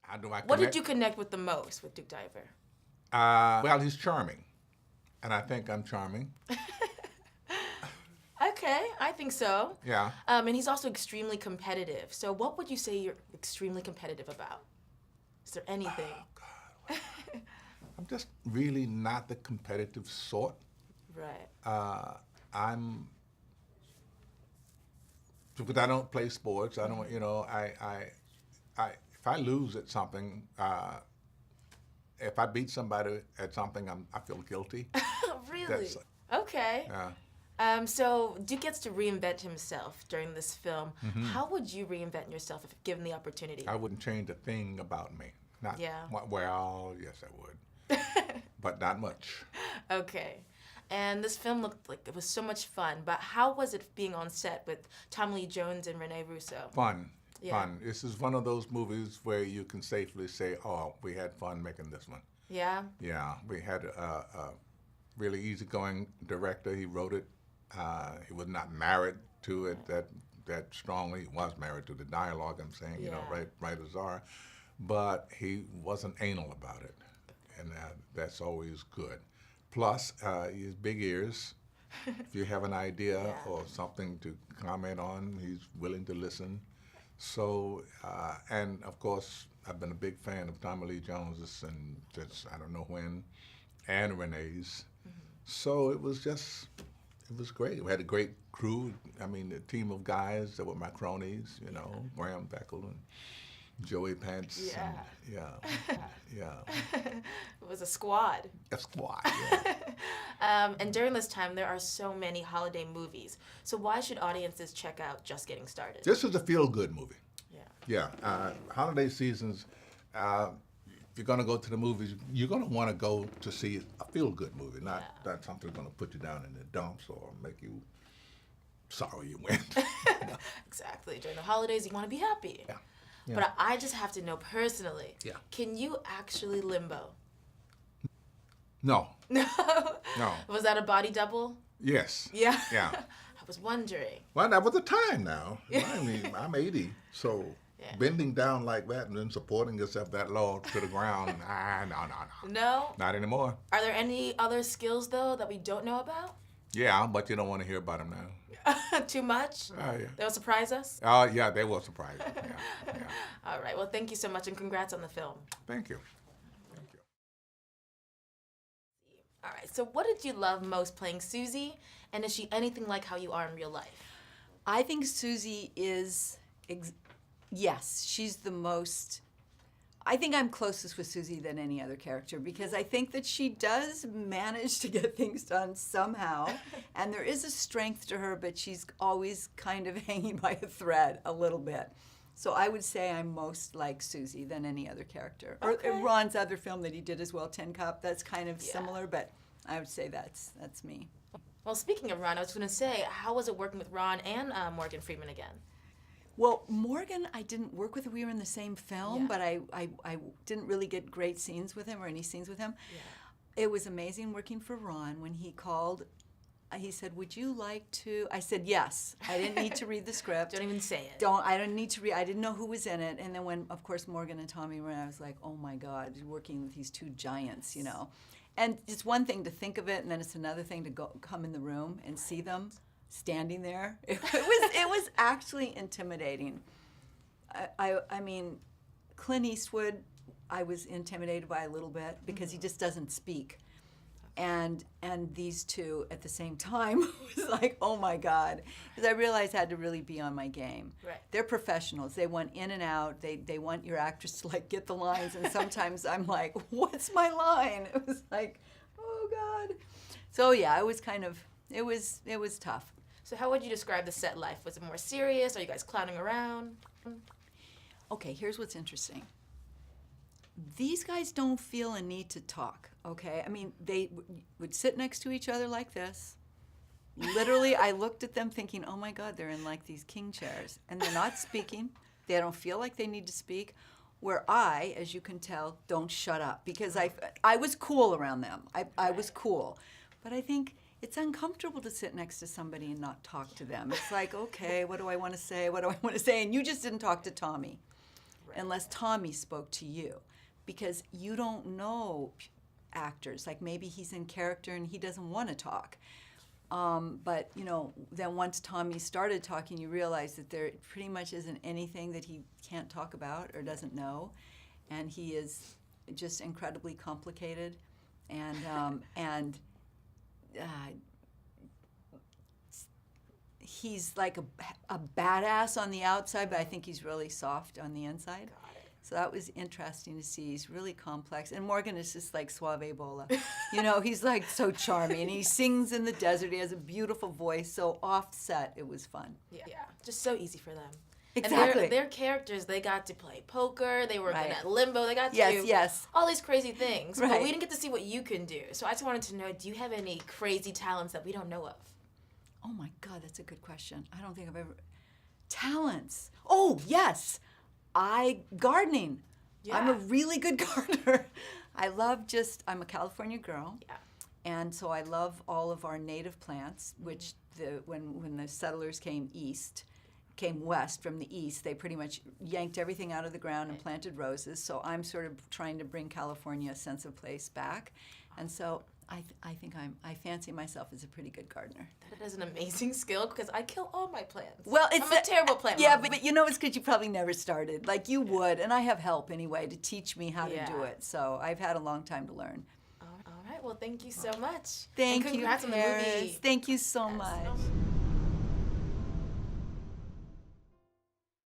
How do I What did connect? you connect with the most with Duke Diver? Well, he's charming, and I think I'm charming. Okay, I think so. Yeah. And he's also extremely competitive. So what would you say you're extremely competitive about? Is there anything? I'm just really not the competitive sort. Right. I'm because I don't play sports. I don't, if I lose at something, if I beat somebody at something, I feel guilty. Really? That's Okay. uh, So Duke gets to reinvent himself during this film. How would you reinvent yourself if given the opportunity? I wouldn't change a thing about me. Not Yeah. well, yes, I would, but not much. Okay. And this film looked like it was so much fun, but how was it being on set with Tommy Lee Jones and Rene Russo? Fun, Yeah. fun. This is one of those movies where you can safely say, "Oh, we had fun making this one." Yeah? Yeah, we had a really easygoing director. He wrote it. He was not married to it that strongly. He was married to the dialogue. I'm saying, Yeah. writers are, but he wasn't anal about it, and that's always good. Plus, he has big ears. If you have an idea Yeah. or something to comment on, he's willing to listen. So, and of course, I've been a big fan of Tommy Lee Jones's and since I don't know when, and Renee's. So it was great. We had a great crew. I mean, a team of guys that were my cronies, Graham Beckel and Joey Pants. Yeah. And, yeah. It was a squad. A squad, yeah. And during this time, there are so many holiday movies. So why should audiences check out Just Getting Started? This was a feel-good movie. Yeah. Yeah, holiday seasons, if you're going to go to the movies, you're going to want to go to see a feel-good movie, not something that's going to put you down in the dumps or make you sorry you went. Exactly. During the holidays, you want to be happy. Yeah. But I just have to know personally. Yeah. Can you actually limbo? No. No. No. Was that a body double? Yes. Yeah. Yeah. I was wondering. Well, that was a time now. I mean, I'm 80, so Yeah. bending down like that and then supporting yourself that low to the ground, no. No? Not anymore. Are there any other skills, though, that we don't know about? Yeah, but you don't want to hear about them now. Too much? Yeah. They'll surprise us? Yeah, they will surprise you. Yeah. All right. Well, thank you so much, and congrats on the film. Thank you. Thank you. All right. So what did you love most playing Susie? And is she anything like how you are in real life? I think Susie is, yes, she's the most. I think I'm closest with Susie than any other character because I think that she does manage to get things done somehow. And there is a strength to her, but she's always kind of hanging by a thread a little bit. So I would say I'm most like Susie than any other character. Okay. Or Ron's other film that he did as well, Tin Cup, that's kind of Yeah. similar, but I would say that's me. Well, speaking of Ron, I was going to say, how was it working with Ron and Morgan Freeman again? Well, Morgan, I didn't work with. We were in the same film, Yeah. but I didn't really get great scenes with him or any scenes with him. Yeah. It was amazing working for Ron when he called. He said, "Would you like to?" I said, "Yes." I didn't need to read the script. Don't even say it. I don't need to read. I didn't know who was in it. And then when, of course, Morgan and Tommy were in, I was like, "Oh my God, working with these two giants," And it's one thing to think of it, and then it's another thing to come in the room and see them standing there. It was actually intimidating. I mean, Clint Eastwood, I was intimidated by a little bit because he just doesn't speak. And these two at the same time was like, oh my God. Because I realized I had to really be on my game. Right. They're professionals. They want in and out. They want your actress to get the lines. And sometimes I'm like, what's my line? It was like, oh God. So yeah, it was it was tough. So how would you describe the set life? Was it more serious? Are you guys clowning around? Okay, here's what's interesting. These guys don't feel a need to talk, okay? I mean, they would sit next to each other like this. Literally, I looked at them thinking, oh my God, they're in like these king chairs. And they're not speaking. They don't feel like they need to speak. Where I, as you can tell, don't shut up. Because I was cool around them. I was cool. But I think it's uncomfortable to sit next to somebody and not talk to them. It's like, okay, what do I want to say? What do I want to say? And you just didn't talk to Tommy. unless Tommy spoke to you, because you don't know actors. Like maybe he's in character and he doesn't want to talk. But then once Tommy started talking, you realize that there pretty much isn't anything that he can't talk about or doesn't know, and he is just incredibly complicated, and he's like a badass on the outside, but I think he's really soft on the inside. Got it. So that was interesting to see. He's really complex. And Morgan is just like suave bola. He's like so charming. And he sings in the desert. He has a beautiful voice. So offset, it was fun. Yeah. Just so easy for them. Exactly. And their characters, they got to play poker. They were good Right. at limbo. They got to do all these crazy things. Right. But we didn't get to see what you can do. So I just wanted to know, do you have any crazy talents that we don't know of? Oh my God, that's a good question. I don't think I've ever. Talents. Oh, yes. Gardening. Yeah. I'm a really good gardener. I'm a California girl. Yeah. And so I love all of our native plants, which when the settlers came west from the east, they pretty much yanked everything out of the ground and planted roses. So I'm sort of trying to bring California a sense of place back. And so I think I fancy myself as a pretty good gardener. That is an amazing skill because I kill all my plants. Well, I'm a terrible plant Yeah, mom. but it's because you probably never started. Like you would, and I have help anyway to teach me how to do it. So I've had a long time to learn. All right. Well, thank you so much. Thank and you, congrats on the Paris. movie. Thank you so Yes. much.